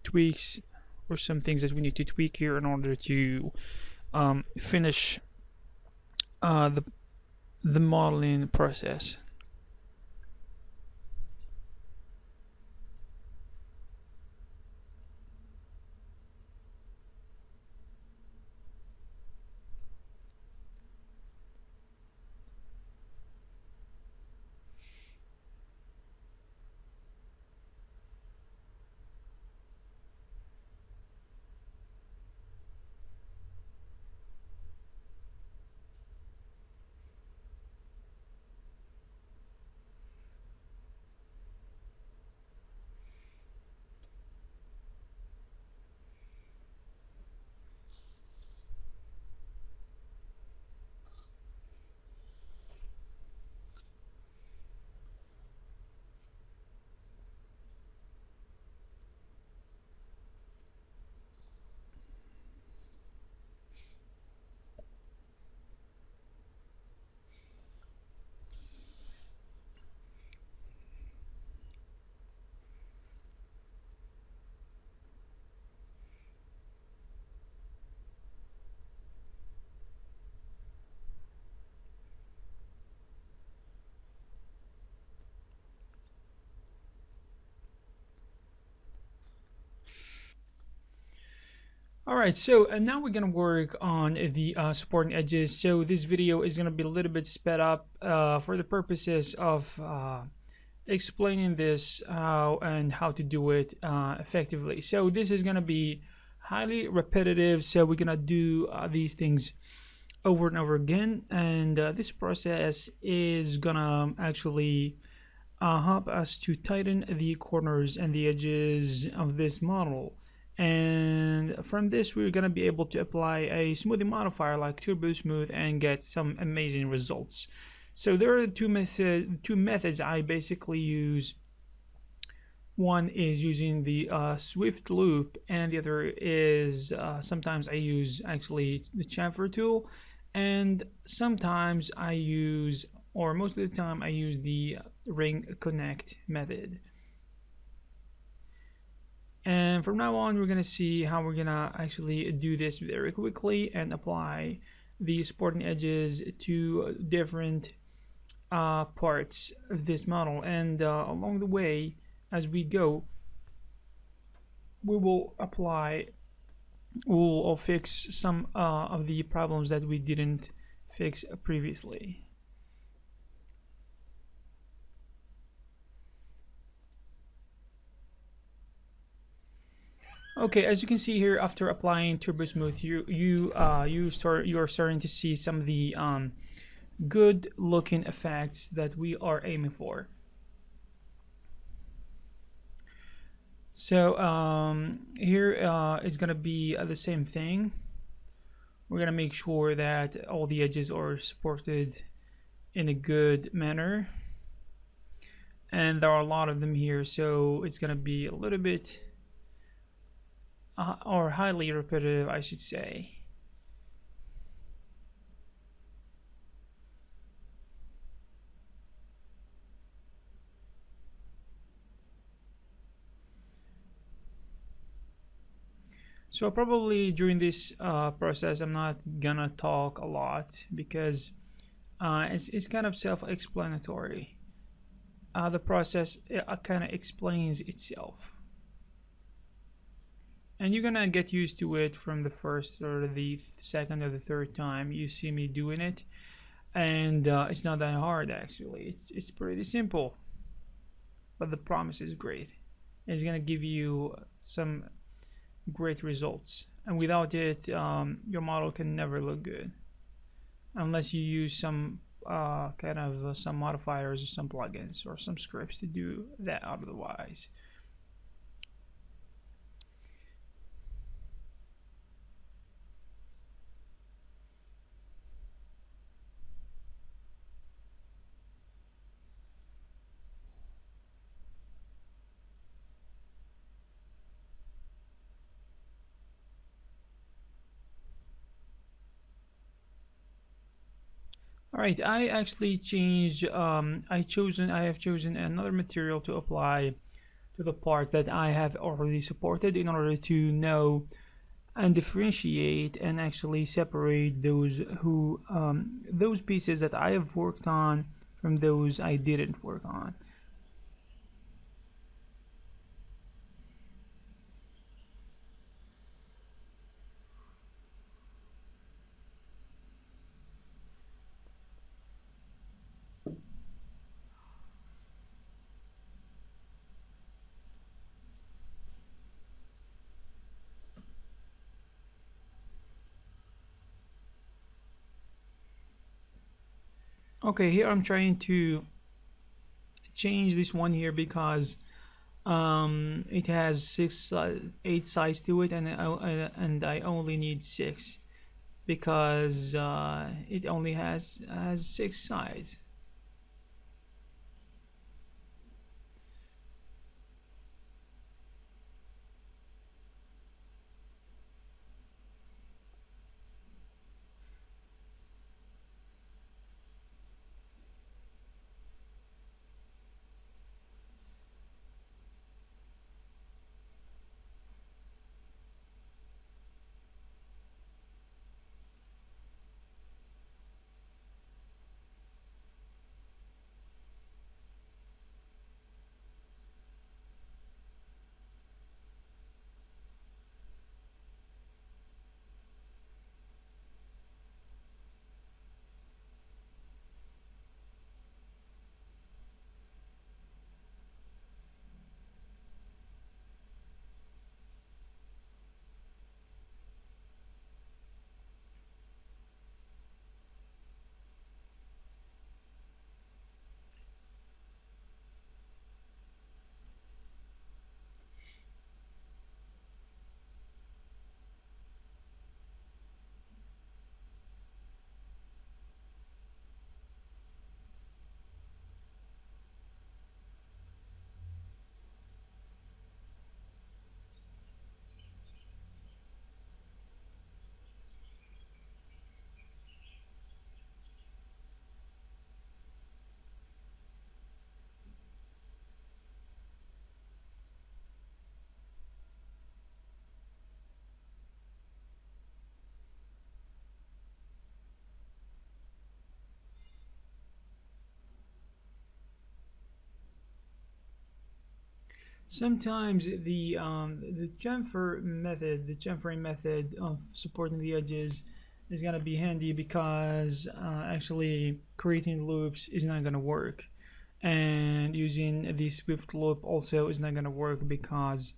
tweaks or some things that we need to tweak here in order to finish the modeling process. Alright, so now we're gonna work on the supporting edges. So this video is gonna be a little bit sped up for the purposes of explaining this and how to do it effectively. So this is gonna be highly repetitive, so we're gonna do these things over and over again, and this process is gonna actually help us to tighten the corners and the edges of this model. And from this we're going to be able to apply a smoothing modifier like Turbo Smooth and get some amazing results. So there are two methods I basically use One is using the Swift loop, and the other is sometimes I use actually the chamfer tool, and sometimes I use, or most of the time, I use the ring connect method. And from now on, we're gonna see how we're gonna actually do this very quickly and apply the supporting edges to different parts of this model. And along the way, as we go, we will apply, we'll fix some of the problems that we didn't fix previously. Okay, as you can see here, after applying Turbo Smooth, you're starting to see some of the good looking effects that we are aiming for. So here it's gonna be the same thing. We're gonna make sure that all the edges are supported in a good manner, and there are a lot of them here, so it's gonna be a little bit or highly repetitive, I should say. So probably during this process, I'm not gonna talk a lot because it's kind of self-explanatory. The process kind of explains itself, and you're gonna get used to it from the first or the second or the third time you see me doing it. And it's not that hard actually. It's pretty simple, but the promise is great. It's gonna give you some great results, and without it, your model can never look good unless you use some kind of some modifiers or some plugins or some scripts to do that otherwise. All right, I actually changed. I have chosen another material to apply to the part that I have already supported in order to know and differentiate and actually separate those pieces that I have worked on from those I didn't work on. Okay, here I'm trying to change this one here because it has eight sides to it, and I only need six because it only has six sides. Sometimes the chamfering method of supporting the edges is gonna be handy because actually creating loops is not gonna work, and using the swift loop also is not gonna work because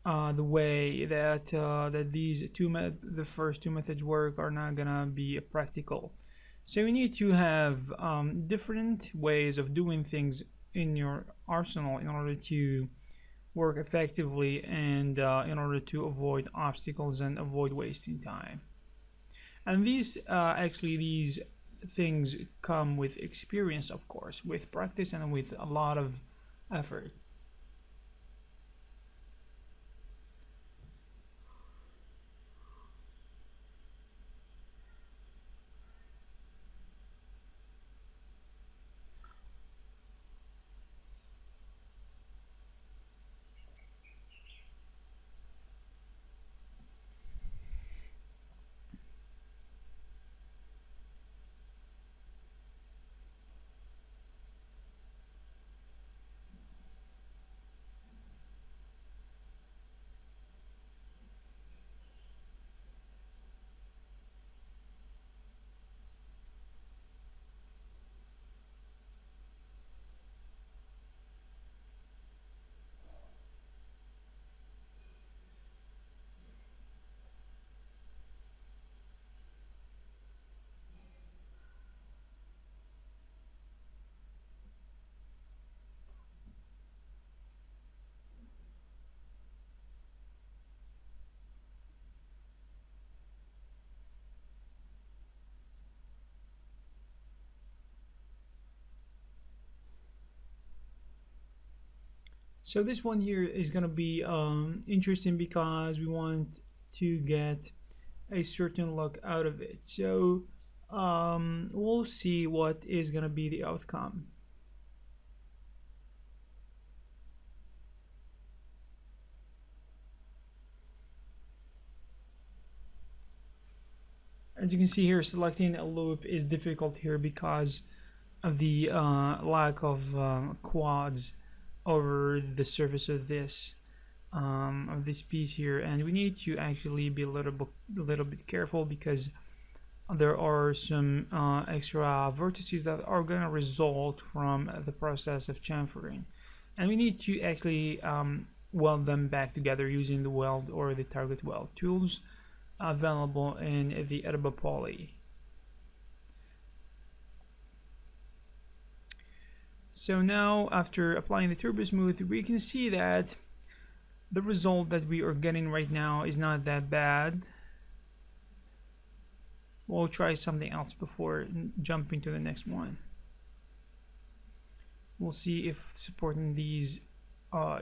the way that the first two methods work are not gonna be practical. So we need to have different ways of doing things in your arsenal in order to work effectively and in order to avoid obstacles and avoid wasting time. And these things come with experience, of course, with practice and with a lot of effort. So this one here is gonna be interesting because we want to get a certain look out of it. So we'll see what is gonna be the outcome. As you can see here, selecting a loop is difficult here because of the lack of quads over the surface of this piece here, and we need to actually be a little bit careful because there are some extra vertices that are going to result from the process of chamfering, and we need to actually weld them back together using the weld or the target weld tools available in the edible poly. So now after applying the turbo smooth, we can see that the result that we are getting right now is not that bad. We'll try something else before jumping to the next one. We'll see if supporting these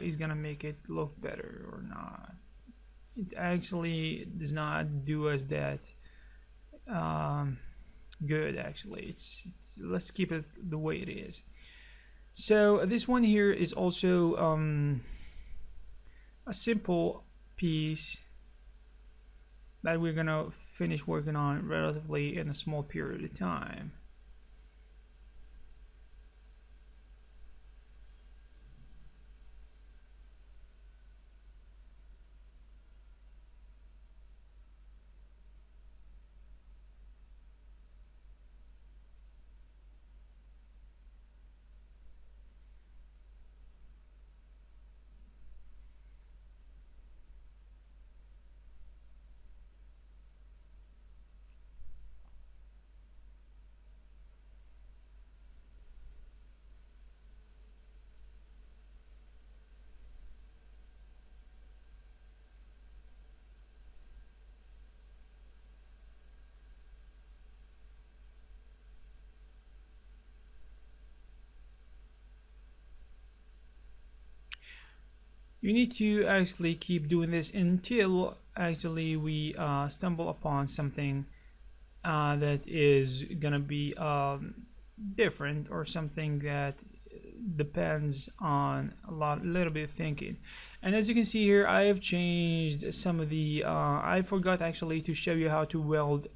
is gonna make it look better or not. It actually does not do us that good. Actually, let's keep it the way it is. So this one here is also a simple piece that we're gonna finish working on relatively in a small period of time. You need to actually keep doing this until actually we stumble upon something that is gonna be different, or something that depends on little bit of thinking. And as you can see here, I have changed some of the I forgot actually to show you how to weld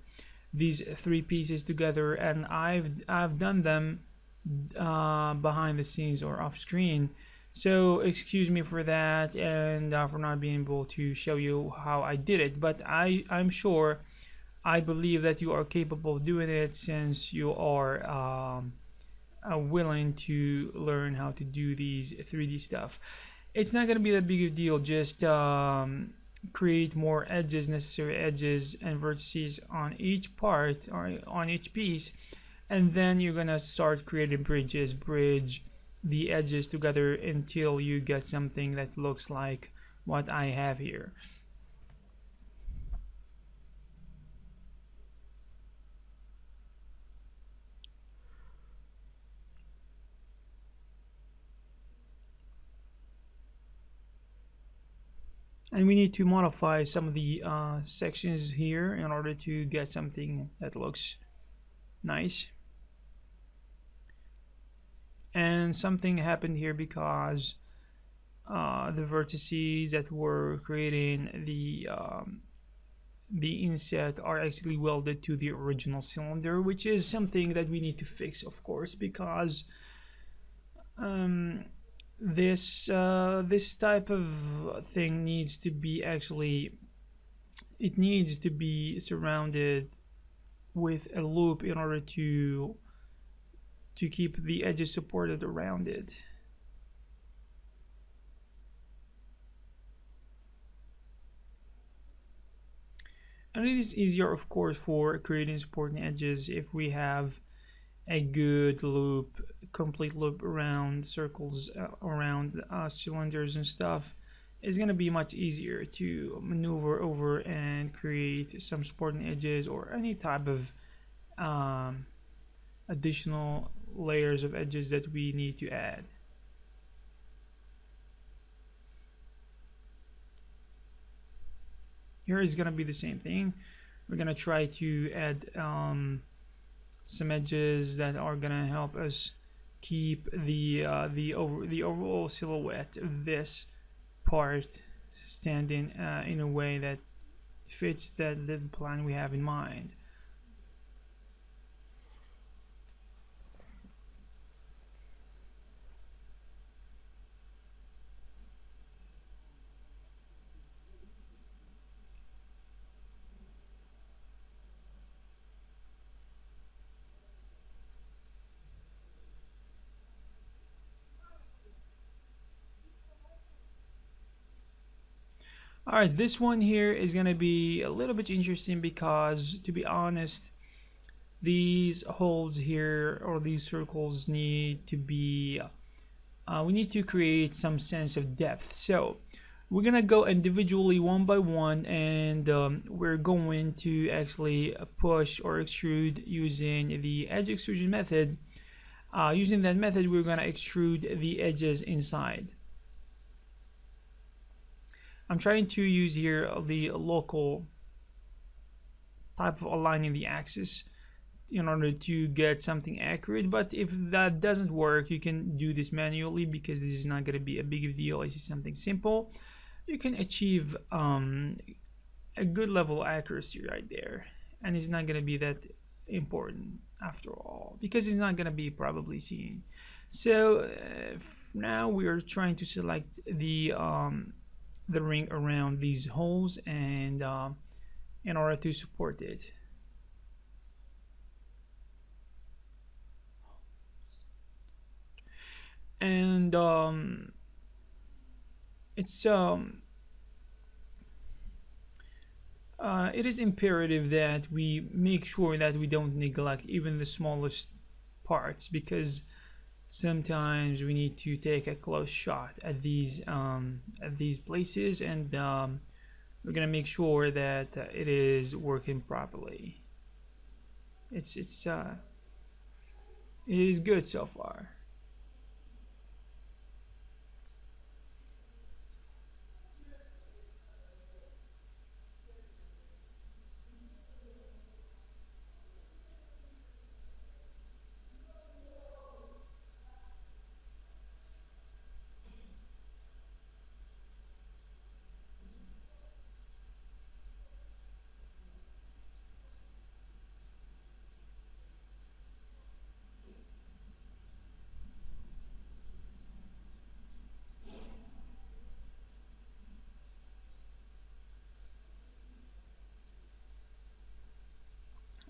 these three pieces together, and I've done them behind the scenes or off screen. So excuse me for that, and for not being able to show you how I did it. But I'm sure, I believe that you are capable of doing it, since you are willing to learn how to do these 3D stuff. It's not gonna be that big of a deal. Just create more edges, necessary edges and vertices on each part or on each piece, and then you're gonna start creating bridges, bridge the edges together until you get something that looks like what I have here. And we need to modify some of the sections here in order to get something that looks nice. And something happened here because the vertices that were creating the inset are actually welded to the original cylinder, which is something that we need to fix, of course, because um, this type of thing needs to be actually, it needs to be surrounded with a loop in order to keep the edges supported around it. And it is easier, of course, for creating supporting edges if we have a good loop, complete loop around circles, around cylinders and stuff. It's gonna be much easier to maneuver over and create some supporting edges or any type of um, additional layers of edges that we need to add. Here is gonna be the same thing. We're gonna try to add some edges that are gonna help us keep the overall silhouette of this part standing in a way that fits that little plan we have in mind. All right, this one here is gonna be a little bit interesting because, to be honest, these holes here or these circles need to be we need to create some sense of depth. So we're gonna go individually one by one, and we're going to actually push or extrude using the edge extrusion method. Using that method, we're gonna extrude the edges inside. I'm trying to use here the local type of aligning the axis in order to get something accurate, but if that doesn't work, you can do this manually because this is not going to be a big deal. This is something simple. You can achieve a good level of accuracy right there, and it's not going to be that important after all because it's not going to be probably seen. So now we are trying to select the ring around these holes, and in order to support it. And it's it is imperative that we make sure that we don't neglect even the smallest parts, because sometimes we need to take a close shot at these places, and we're gonna make sure that it is working properly. It's it is good so far.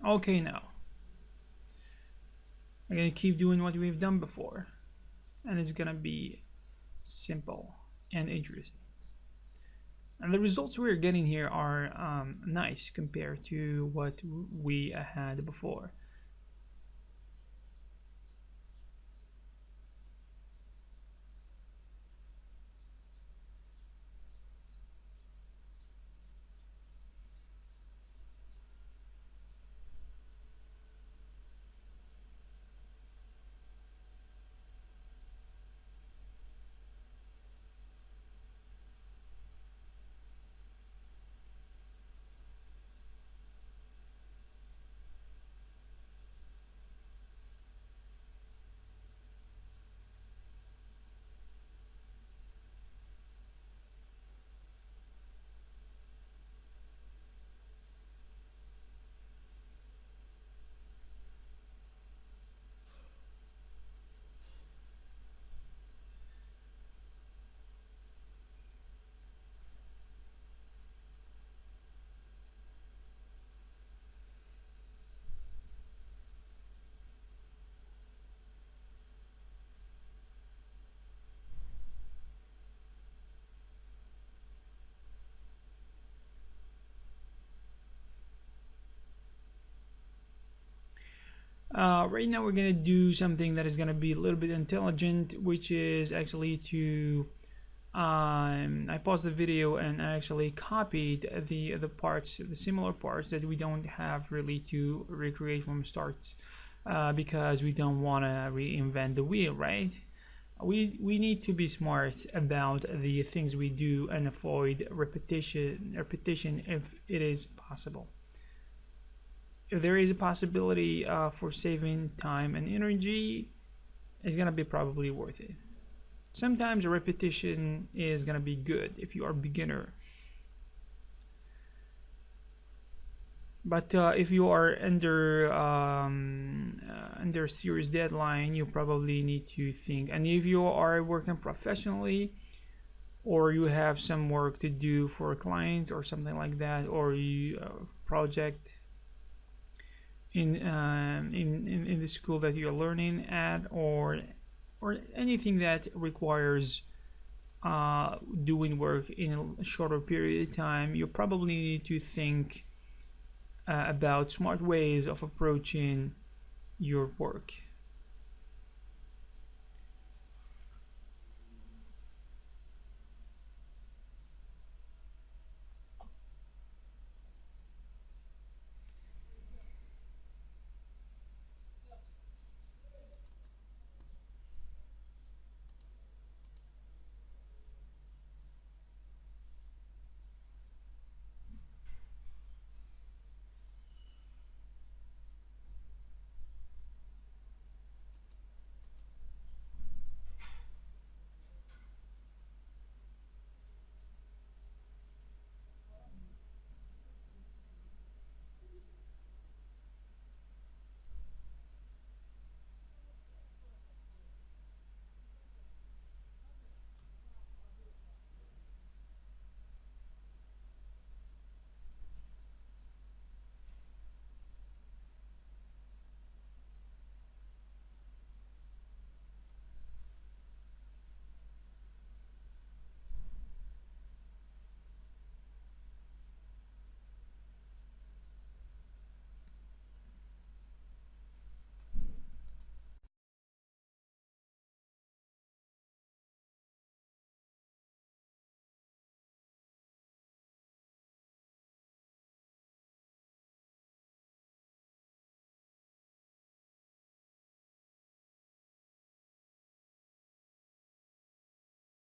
Okay, now we're gonna keep doing what we've done before, and it's gonna be simple and interesting. And the results we're getting here are nice compared to what we had before. Right now we're gonna do something that is gonna be a little bit intelligent, which is actually to I paused the video and I actually copied the parts, the similar parts that we don't have really to recreate from starts, because we don't want to reinvent the wheel, right? We need to be smart about the things we do and avoid repetition if it is possible. If there is a possibility for saving time and energy, it's gonna be probably worth it. Sometimes a repetition is gonna be good if you are a beginner, but if you are under serious deadline, you probably need to think. And if you are working professionally, or you have some work to do for a client or something like that, or you project in the school that you're learning at, or anything that requires doing work in a shorter period of time, you probably need to think about smart ways of approaching your work.